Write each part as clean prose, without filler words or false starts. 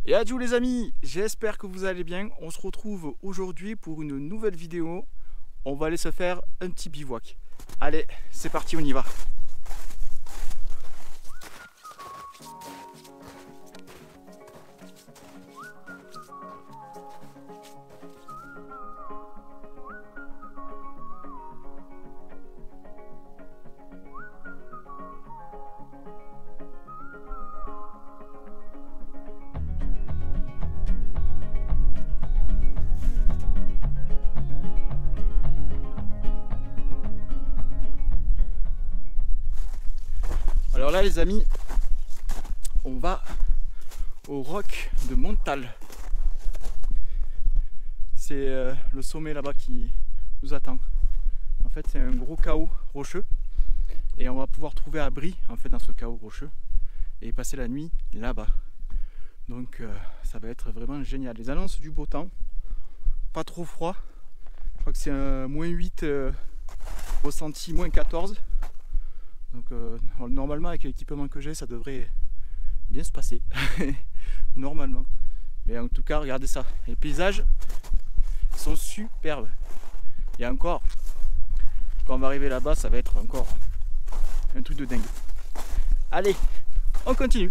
Et adieu les amis, j'espère que vous allez bien. On se retrouve aujourd'hui pour une nouvelle vidéo. On va aller se faire un petit bivouac. Allez, c'est parti, on y va. Alors là les amis, on va au roc de Montal. C'est le sommet là-bas qui nous attend. En fait c'est un gros chaos rocheux et on va pouvoir trouver abri en fait dans ce chaos rocheux et passer la nuit là-bas. Donc ça va être vraiment génial. Les annonces du beau temps, pas trop froid. Je crois que c'est un -8 ressenti, -14. Donc normalement avec l'équipement que j'ai ça devrait bien se passer normalement, mais en tout cas regardez ça, les paysages sont superbes. Et encore quand on va arriver là-bas ça va être encore un truc de dingue. Allez, on continue.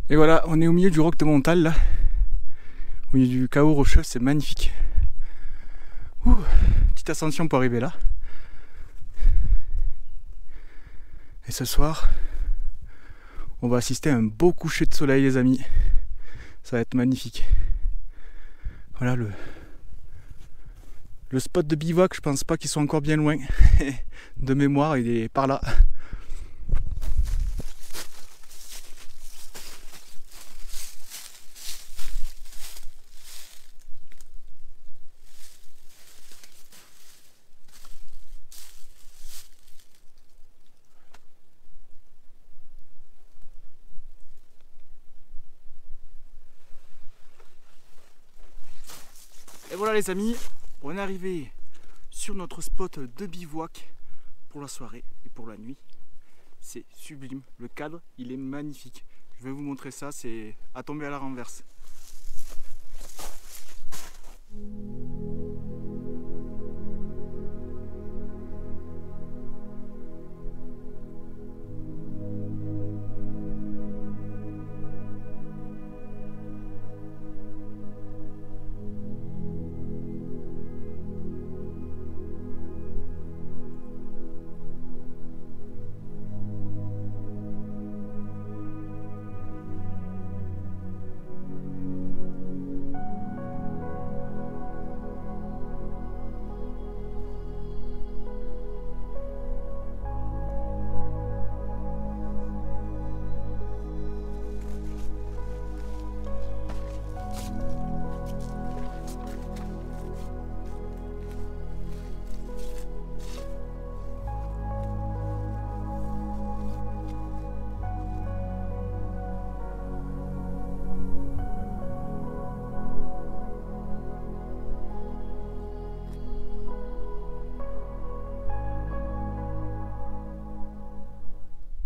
Et voilà, on est au milieu du roc de Montal là, au milieu du chaos rocheux, c'est magnifique. Ouh, petite ascension pour arriver là. Et ce soir, on va assister à un beau coucher de soleil les amis. Ça va être magnifique. Voilà le spot de bivouac, je pense pas qu'il soit encore bien loin. De mémoire, il est par là. Et voilà les amis, on est arrivé sur notre spot de bivouac pour la soirée et pour la nuit. C'est sublime, le cadre il est magnifique. Je vais vous montrer ça, c'est à tomber à la renverse.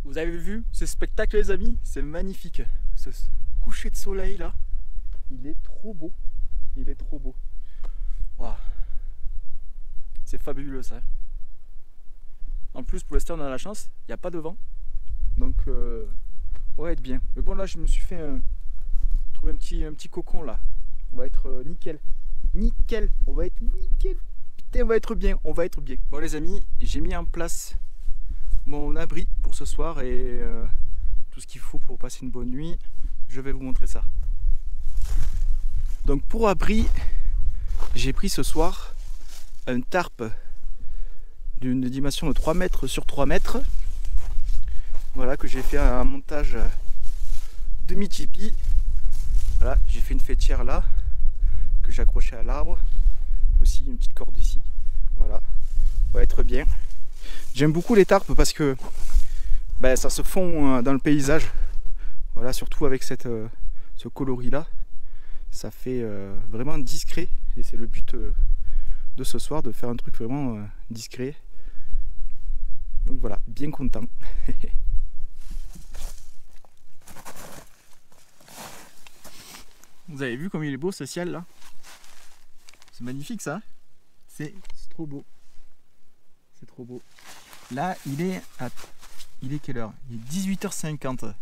Vous avez vu ce spectacle les amis? C'est magnifique. Ce coucher de soleil là, il est trop beau. Il est trop beau. Wow. C'est fabuleux. fabuleuse. Hein. En plus, pour l'instant, on a la chance, il n'y a pas de vent. Donc, on va être bien. Mais bon, là, je me suis fait trouver un petit cocon là. On va être nickel. Nickel. On va être nickel. Putain, on va être bien. On va être bien. Bon, les amis, j'ai mis en place mon abri pour ce soir et tout ce qu'il faut pour passer une bonne nuit. Je vais vous montrer ça. Donc, pour abri, j'ai pris ce soir un tarp d'une dimension de 3 mètres sur 3 mètres. Voilà, que j'ai fait un montage demi-tipi. Voilà, j'ai fait une faîtière là, que j'ai accroché à l'arbre. Aussi une petite corde ici. Voilà, on va être bien. J'aime beaucoup les tarpes parce que ça se fond dans le paysage. Voilà, surtout avec ce coloris là. Ça fait vraiment discret. Et c'est le but de ce soir, de faire un truc vraiment discret. Donc voilà, bien content. Vous avez vu comme il est beau ce ciel là? C'est magnifique ça. C'est trop beau. C'est trop beau. Là il est quelle heure? Il est 18h50.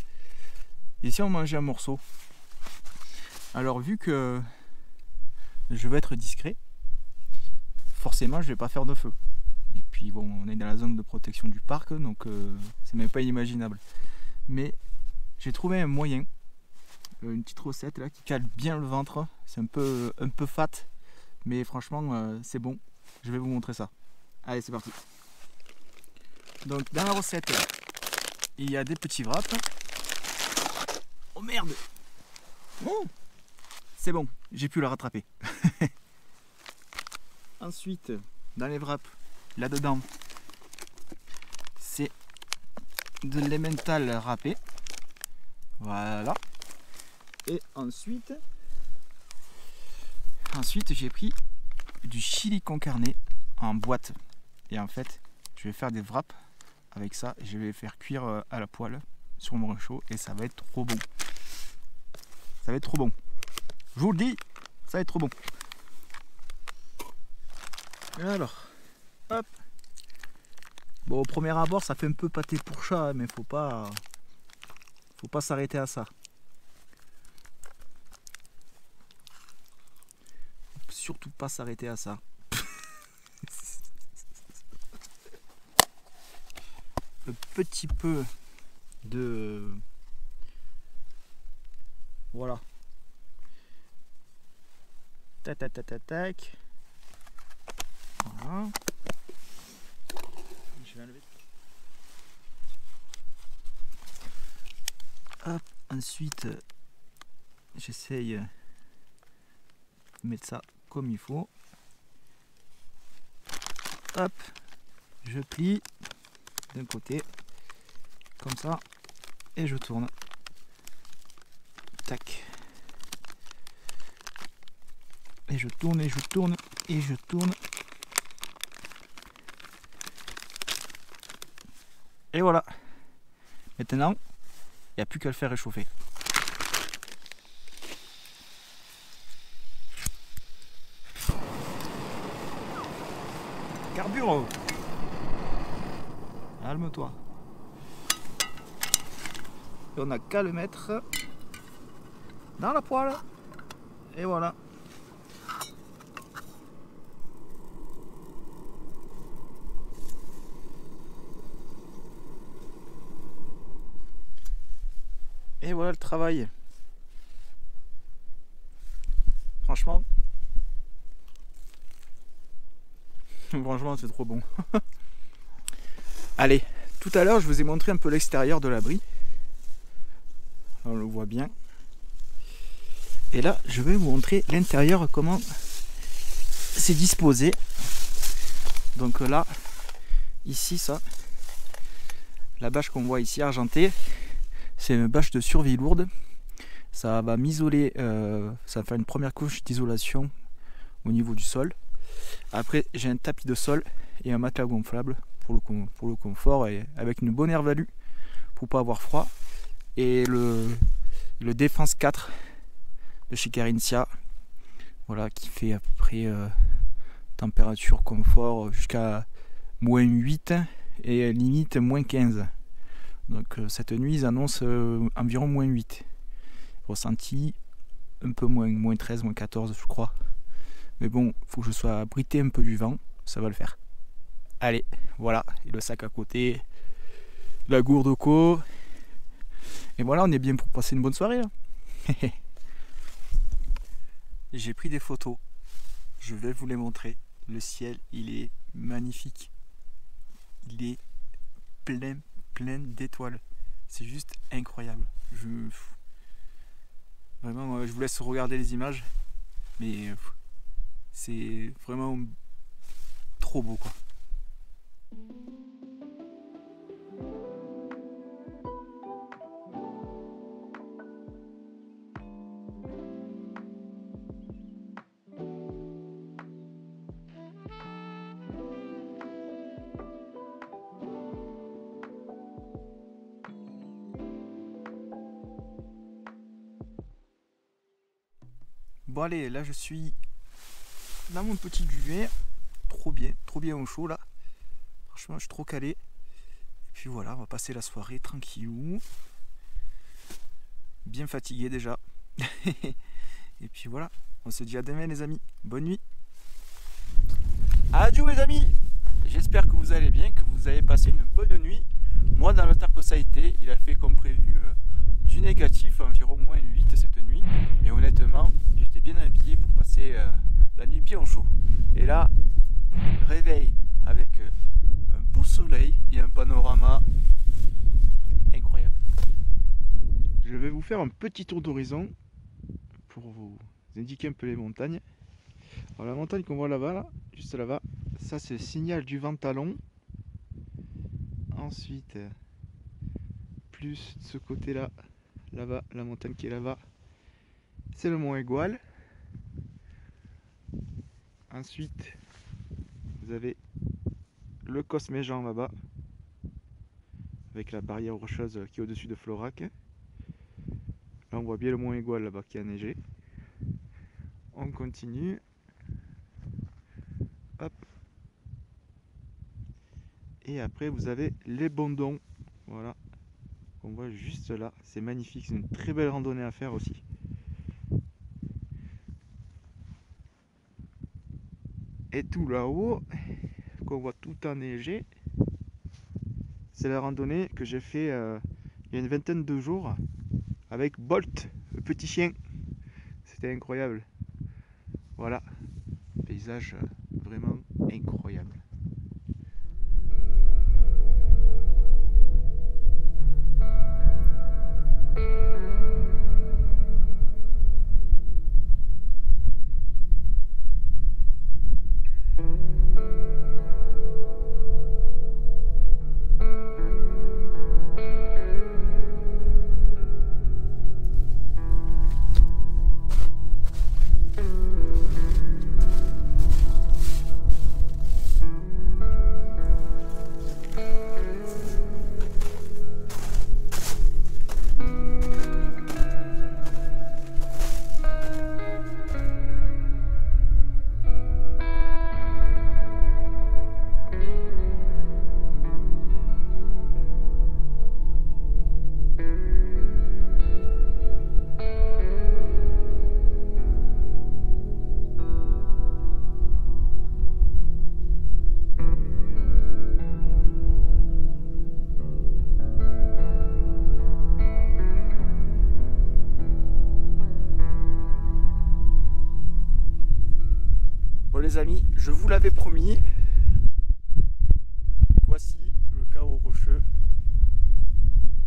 Et si on mangeait un morceau? Alors vu que je veux être discret, forcément je vais pas faire de feu. Et puis bon, on est dans la zone de protection du parc, donc c'est même pas inimaginable. Mais j'ai trouvé un moyen, une petite recette là qui cale bien le ventre. C'est un peu fat, mais franchement c'est bon. Je vais vous montrer ça. Allez, c'est parti. Donc dans la recette, il y a des petits wraps. Oh merde! Oh, c'est bon, j'ai pu le rattraper. Ensuite, dans les wraps, là-dedans, c'est de l'emmental râpé. Voilà. Et ensuite j'ai pris du chili con carne en boîte. Et en fait, je vais faire des wraps avec ça. Je vais les faire cuire à la poêle sur mon réchaud et ça va être trop bon. Ça va être trop bon. Je vous le dis, ça va être trop bon. Alors, hop. Bon, au premier abord, ça fait un peu pâté pour chat, mais faut pas s'arrêter à ça. Faut surtout pas s'arrêter à ça. Un petit peu de... Voilà. Tac, tac, tac, tac, tac. Voilà. Je vais enlever. Hop, ensuite, j'essaye de mettre ça comme il faut. Hop, je plie d'un côté, comme ça, et je tourne. Tac. Et je tourne, et je tourne, et je tourne. Et voilà. Maintenant, il n'y a plus qu'à le faire réchauffer. Carbure. Calme-toi. Et on n'a qu'à le mettre dans la poêle. Et voilà. Et voilà le travail. Franchement, c'est trop bon. Allez, tout à l'heure je vous ai montré un peu l'extérieur de l'abri. On le voit bien. Et là, je vais vous montrer l'intérieur, comment c'est disposé. Donc là, ici, ça, la bâche qu'on voit ici argentée, c'est une bâche de survie lourde. Ça va m'isoler, ça va faire une première couche d'isolation au niveau du sol. Après, j'ai un tapis de sol et un matelas gonflable pour le confort et avec une bonne air-value pour pas avoir froid. Et le Défense 4 de chez Carinthia, voilà, qui fait à peu près température confort jusqu'à moins 8 et limite moins 15. Donc cette nuit ils annoncent environ moins 8. Ressenti un peu moins 13, moins 14 je crois. Mais bon, faut que je sois abrité un peu du vent, ça va le faire. Allez, voilà, et le sac à côté, la gourde au co. Et voilà, on est bien pour passer une bonne soirée là. J'ai pris des photos, je vais vous les montrer. Le ciel, il est magnifique. Il est plein d'étoiles. C'est juste incroyable. Vraiment, je vous laisse regarder les images. Mais c'est vraiment trop beau quoi. Bon allez, là je suis dans mon petit duvet, trop bien au chaud là. Franchement je suis trop calé. Et puis voilà, on va passer la soirée tranquillou. Bien fatigué déjà. Et puis voilà, on se dit à demain les amis. Bonne nuit. Adieu les amis. J'espère que vous allez bien, que vous avez passé une bonne nuit. Moi dans le Tarp ça a été, il a fait comme prévu du négatif, environ moins 8 cette nuit. Mais honnêtement, j'étais bien habillé pour passer la nuit bien au chaud. Et là, réveil avec un beau soleil et un panorama incroyable. Je vais vous faire un petit tour d'horizon pour vous indiquer un peu les montagnes. Alors la montagne qu'on voit là-bas, là, juste là-bas, ça c'est le signal du vent talon. Ensuite, plus de ce côté-là, là-bas, la montagne qui est là-bas, c'est le mont Égual. Ensuite, vous avez le Cosméjean là-bas, avec la barrière rocheuse qui est au-dessus de Florac. Là, on voit bien le mont Égual là-bas qui a neigé. On continue. Hop. Et après, vous avez les Bondons. Voilà. On voit juste là. C'est magnifique. C'est une très belle randonnée à faire aussi. Et tout là-haut, qu'on voit tout enneigé, c'est la randonnée que j'ai fait il y a une vingtaine de jours avec Bolt, le petit chien. C'était incroyable. Voilà, paysage vraiment incroyable. Bon les amis, je vous l'avais promis, voici le chaos rocheux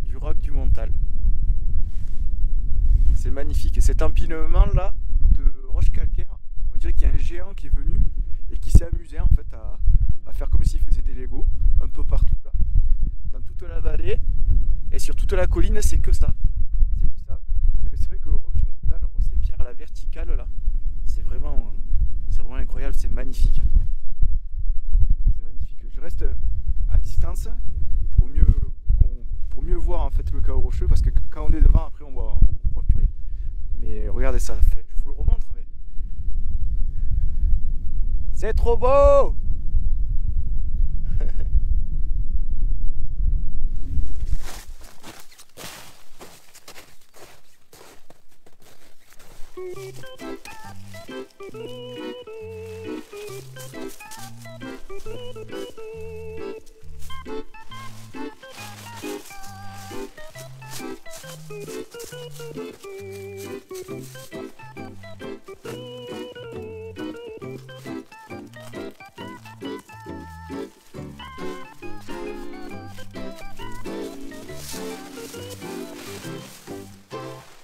du roc du Montal. C'est magnifique, et cet empilement là de roches calcaires, on dirait qu'il y a un géant qui est venu et qui s'est amusé en fait à faire comme s'il faisait des Legos un peu partout là, dans toute la vallée et sur toute la colline. C'est que ça, mais c'est vrai que le roc du Montal, on voit ces pierres à la verticale là, c'est vraiment incroyable, c'est magnifique. C'est magnifique. Je reste à distance pour mieux voir en fait le chaos rocheux, parce que quand on est devant, après on voit plus rien. Mais regardez ça, je vous le remontre, mais c'est trop beau.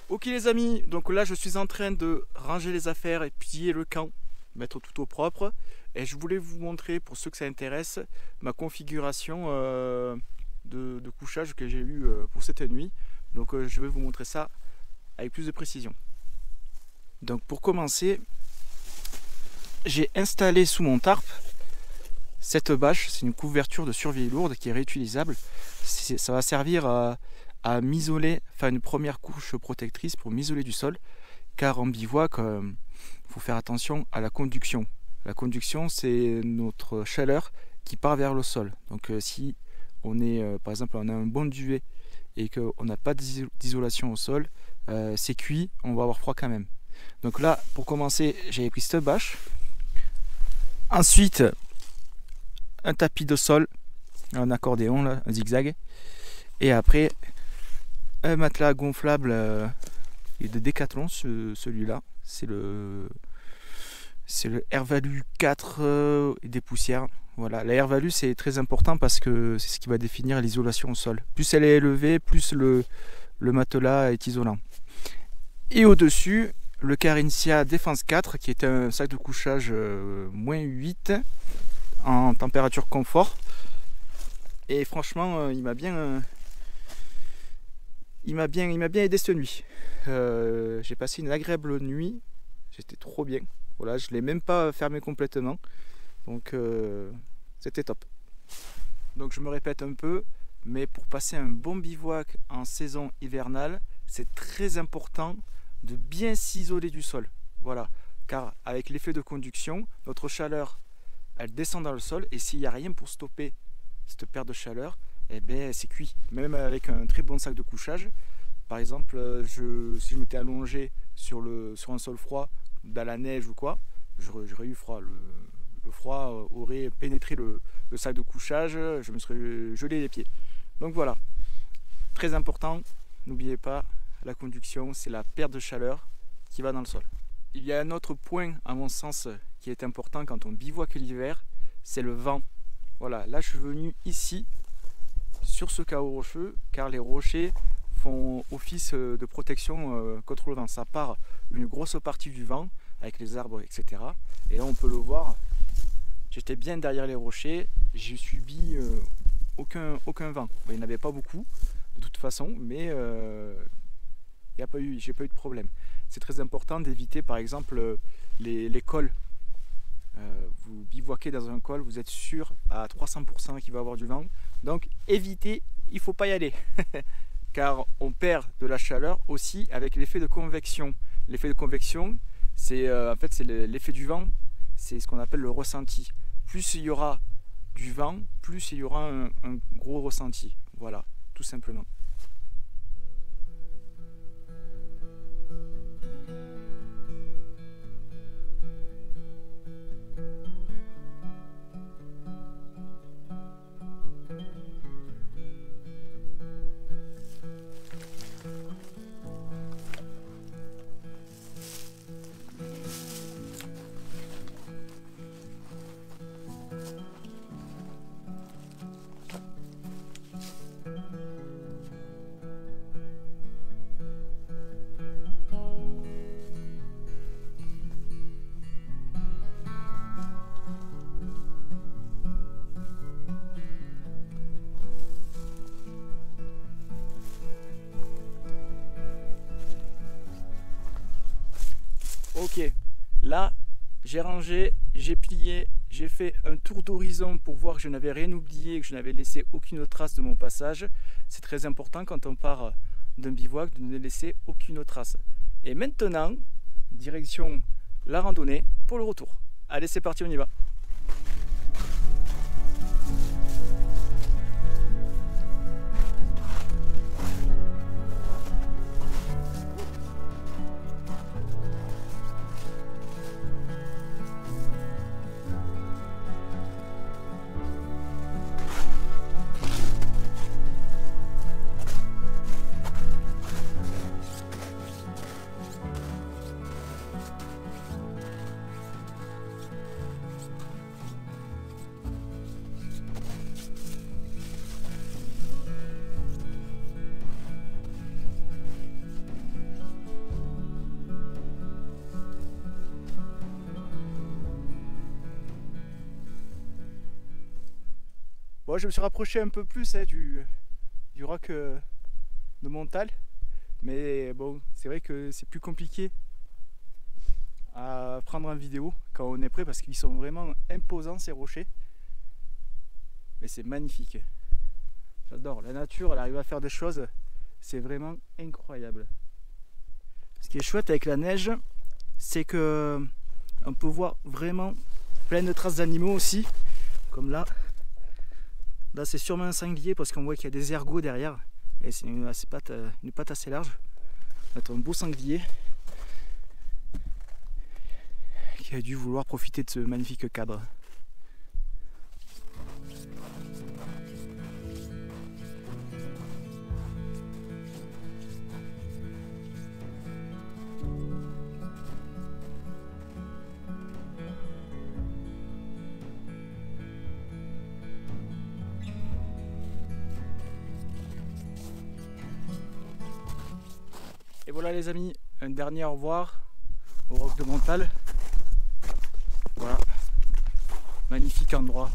Ok les amis, donc là je suis en train de ranger les affaires et piller le camp, mettre tout au propre. Et je voulais vous montrer, pour ceux que ça intéresse, ma configuration de couchage que j'ai eu pour cette nuit. Donc je vais vous montrer ça avec plus de précision. Donc pour commencer, j'ai installé sous mon tarp cette bâche. C'est une couverture de survie lourde qui est réutilisable. Ça va servir à m'isoler, faire une première couche protectrice pour m'isoler du sol, car en bivouac, il faut faire attention à la conduction. La conduction, c'est notre chaleur qui part vers le sol. Donc si on est, par exemple, on a un bon duvet et qu'on n'a pas d'isolation au sol, c'est cuit, on va avoir froid quand même. Donc là, pour commencer, j'ai pris cette bâche. Ensuite, un tapis de sol, un accordéon, là, un zigzag. Et après, un matelas gonflable de Decathlon, celui-là. C'est le Airvalue 4 et des poussières. Voilà, la Airvalue c'est très important parce que c'est ce qui va définir l'isolation au sol. Plus elle est élevée, plus le matelas est isolant. Et au-dessus, le Carinthia Défense 4 qui est un sac de couchage -8 en température confort. Et franchement, il m'a bien aidé cette nuit. J'ai passé une agréable nuit, j'étais trop bien. Voilà, je ne l'ai même pas fermé complètement, donc c'était top. Donc je me répète un peu, mais pour passer un bon bivouac en saison hivernale, c'est très important de bien s'isoler du sol. Voilà, car avec l'effet de conduction, notre chaleur, elle descend dans le sol, et s'il n'y a rien pour stopper cette perte de chaleur, eh bien c'est cuit. Même avec un très bon sac de couchage, par exemple, si je m'étais allongé sur un sol froid, dans la neige ou quoi, j'aurais eu froid. Le froid aurait pénétré le sac de couchage, je me serais gelé les pieds. Donc voilà, très important, n'oubliez pas, la conduction, c'est la perte de chaleur qui va dans le sol. Il y a un autre point, à mon sens, qui est important quand on bivouaque l'hiver, c'est le vent. Voilà, là je suis venu ici, sur ce chaos rocheux, car les rochers font office de protection contre le vent. Ça part une grosse partie du vent avec les arbres, etc. Et là on peut le voir, j'étais bien derrière les rochers, j'ai subi aucun vent. Bon, il n'y en avait pas beaucoup de toute façon, mais j'ai pas eu de problème. C'est très important d'éviter par exemple les cols. Vous bivouaquez dans un col, vous êtes sûr à 300% qu'il va y avoir du vent. Donc évitez, il ne faut pas y aller. Car on perd de la chaleur aussi avec l'effet de convection. L'effet de convection, c'est en fait c'est l'effet du vent, c'est ce qu'on appelle le ressenti. Plus il y aura du vent, plus il y aura un gros ressenti. Voilà, tout simplement. Ok, là j'ai rangé, j'ai plié, j'ai fait un tour d'horizon pour voir que je n'avais rien oublié, que je n'avais laissé aucune trace de mon passage. C'est très important quand on part d'un bivouac de ne laisser aucune trace. Et maintenant, direction la randonnée pour le retour. Allez, c'est parti, on y va. Bon, je me suis rapproché un peu plus du roc de Montal, mais bon, c'est vrai que c'est plus compliqué à prendre en vidéo quand on est prêt parce qu'ils sont vraiment imposants ces rochers. Mais c'est magnifique. J'adore, la nature, elle arrive à faire des choses, c'est vraiment incroyable. Ce qui est chouette avec la neige, c'est que on peut voir vraiment plein de traces d'animaux aussi, comme là. Là c'est sûrement un sanglier parce qu'on voit qu'il y a des ergots derrière. Et c'est une patte assez large. C'est un beau sanglier qui a dû vouloir profiter de ce magnifique cadre. Et voilà les amis, un dernier au revoir au roc de Montal. Voilà, magnifique endroit,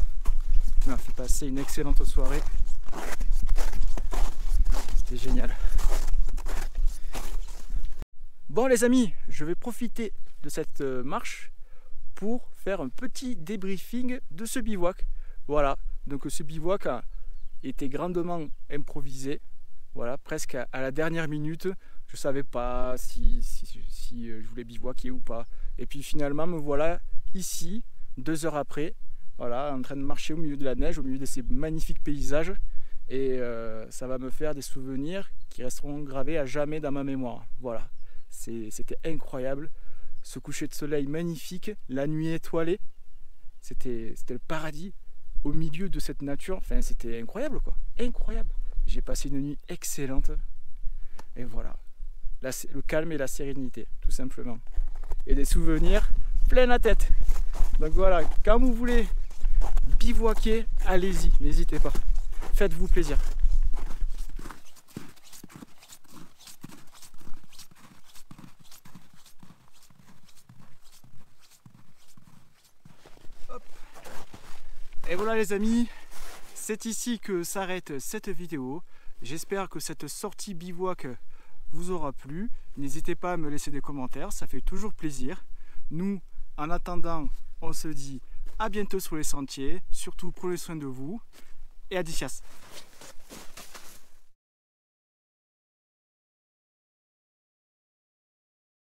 qui m'a fait passer une excellente soirée. C'était génial. Bon les amis, je vais profiter de cette marche pour faire un petit débriefing de ce bivouac. Voilà, donc ce bivouac a été grandement improvisé, voilà, presque à la dernière minute. Je ne savais pas si je voulais bivouaquer ou pas. Et puis finalement me voilà ici, 2 heures après, voilà, en train de marcher au milieu de la neige, au milieu de ces magnifiques paysages. Et ça va me faire des souvenirs qui resteront gravés à jamais dans ma mémoire. Voilà, c'était incroyable. Ce coucher de soleil magnifique, la nuit étoilée, c'était le paradis au milieu de cette nature. Enfin, c'était incroyable quoi, incroyable. J'ai passé une nuit excellente. Et voilà. Le calme et la sérénité, tout simplement. Et des souvenirs plein la tête. Donc voilà, quand vous voulez bivouaquer, allez-y, n'hésitez pas. Faites-vous plaisir. Hop. Et voilà les amis, c'est ici que s'arrête cette vidéo. J'espère que cette sortie bivouac vous aura plu. N'hésitez pas à me laisser des commentaires, ça fait toujours plaisir. Nous, en attendant, on se dit à bientôt sur les sentiers. Surtout prenez soin de vous et à Dicias.